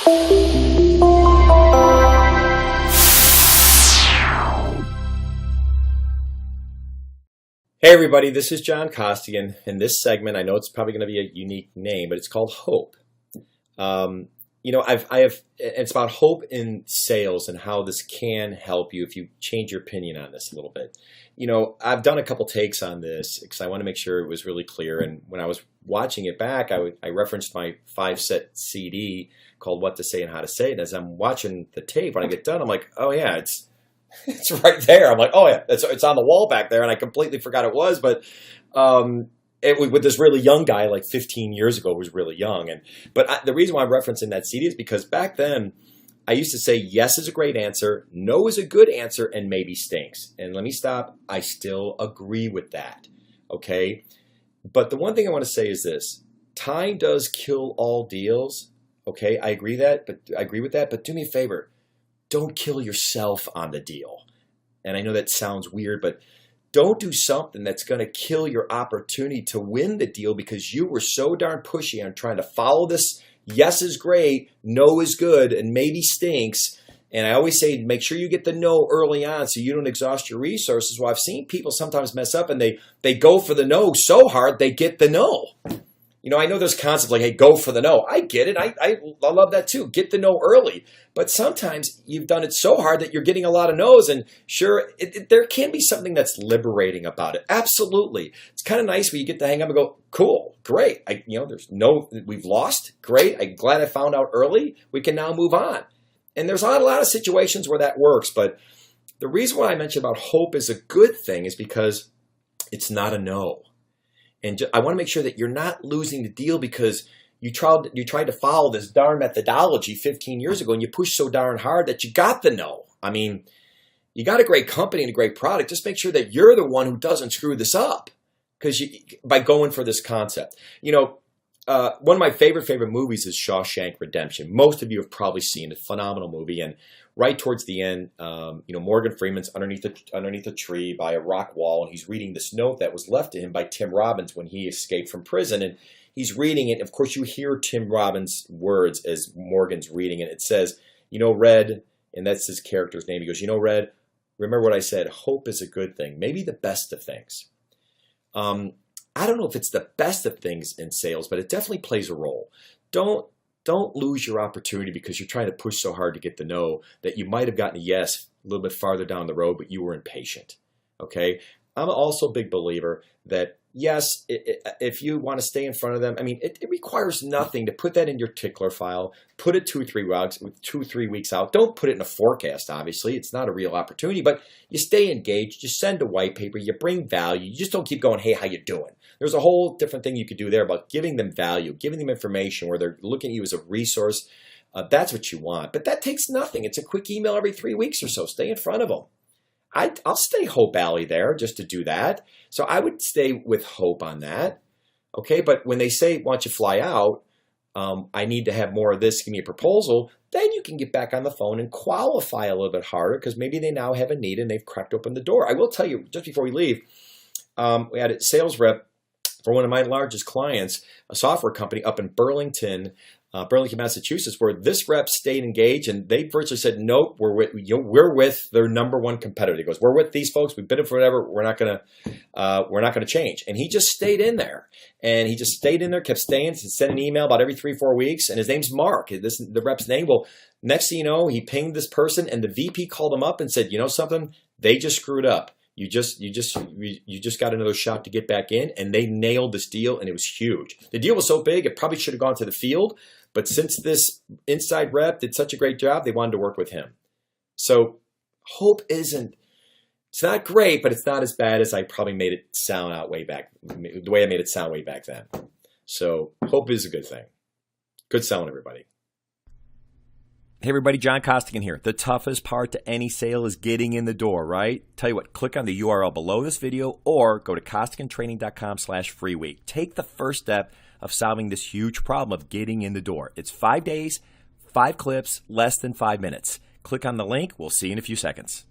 Hey everybody, this is John Costigan. In this segment, I know it's probably going to be a unique name, but it's called Hope. It's about hope in sales and how this can help you if you change your opinion on this a little bit. I've done a couple takes on this because I want to make sure it was really clear. And when I was watching it back, I referenced my 5-set CD called What to Say and How to Say It. And as I'm watching the tape, when I get done, I'm like, oh yeah, it's right there. I'm like, oh yeah, it's on the wall back there, and I completely forgot it was. But with this really young guy, like 15 years ago, was really young. But the reason why I'm referencing that CD is because back then, I used to say yes is a great answer, no is a good answer, and maybe stinks. And let me stop. I still agree with that. Okay, but the one thing I want to say is this: time does kill all deals. Okay, I agree with that. But do me a favor. Don't kill yourself on the deal. And I know that sounds weird, but don't do something that's going to kill your opportunity to win the deal because you were so darn pushy on trying to follow this yes is great, no is good, and maybe stinks. And I always say make sure you get the no early on so you don't exhaust your resources. Well, I've seen people sometimes mess up and they go for the no so hard they get the no. I know there's concepts like, hey, go for the no. I get it. I love that too. Get the no early. But sometimes you've done it so hard that you're getting a lot of no's. And sure, there can be something that's liberating about it. Absolutely. It's kind of nice when you get to hang up and go, cool, great. We've lost. Great. I'm glad I found out early. We can now move on. And there's not a lot of situations where that works. But the reason why I mentioned about hope is a good thing is because it's not a no. And I want to make sure that you're not losing the deal because you tried to follow this darn methodology 15 years ago and you pushed so darn hard that you got the no. I mean, you got a great company and a great product. Just make sure that you're the one who doesn't screw this up by going for this concept. One of my favorite movies is Shawshank Redemption. Most of you have probably seen it. Phenomenal movie. And right towards the end, Morgan Freeman's underneath a tree by a rock wall, and he's reading this note that was left to him by Tim Robbins when he escaped from prison. And he's reading it. Of course, you hear Tim Robbins' words as Morgan's reading it. It says, Red, and that's his character's name. He goes, Red, remember what I said. Hope is a good thing, maybe the best of things. I don't know if it's the best of things in sales, but it definitely plays a role. Don't lose your opportunity because you're trying to push so hard to get the no that you might have gotten a yes a little bit farther down the road, but you were impatient. Okay? I'm also a big believer that yes, if you want to stay in front of them, it requires nothing to put that in your tickler file, put it 2 or 3 weeks out. Don't put it in a forecast, obviously. It's not a real opportunity, but you stay engaged. You send a white paper. You bring value. You just don't keep going, hey, how you doing? There's a whole different thing you could do there about giving them value, giving them information where they're looking at you as a resource. That's what you want. But that takes nothing. It's a quick email every 3 weeks or so. Stay in front of them. I'll stay Hope Alley there just to do that. So I would stay with Hope on that. Okay, but when they say, why don't you fly out? I need to have more of this. Give me a proposal. Then you can get back on the phone and qualify a little bit harder because maybe they now have a need and they've cracked open the door. I will tell you, just before we leave, we had a sales rep for one of my largest clients, a software company up in Burlington, Massachusetts, where this rep stayed engaged and they virtually said, nope, we're with their number one competitor. He goes, we're with these folks. We've bid it for whatever. We're not gonna change. And he just stayed in there, kept staying, sent an email about every 3-4 weeks. And his name's Mark. This is the rep's name. Well, next thing you know, he pinged this person, and the VP called him up and said, you know something? They just screwed up. You just got another shot to get back in, and they nailed this deal, and it was huge. The deal was so big, it probably should have gone to the field, but since this inside rep did such a great job, they wanted to work with him. So hope it's not great, but it's not as bad as I probably made it sound out way back, the way I made it sound way back then. So hope is a good thing. Good selling, everybody. Hey everybody, John Costigan here. The toughest part to any sale is getting in the door, right? Tell you what, click on the URL below this video or go to costigantraining.com/free week. Take the first step of solving this huge problem of getting in the door. It's 5 days, 5 clips, less than 5 minutes. Click on the link. We'll see you in a few seconds.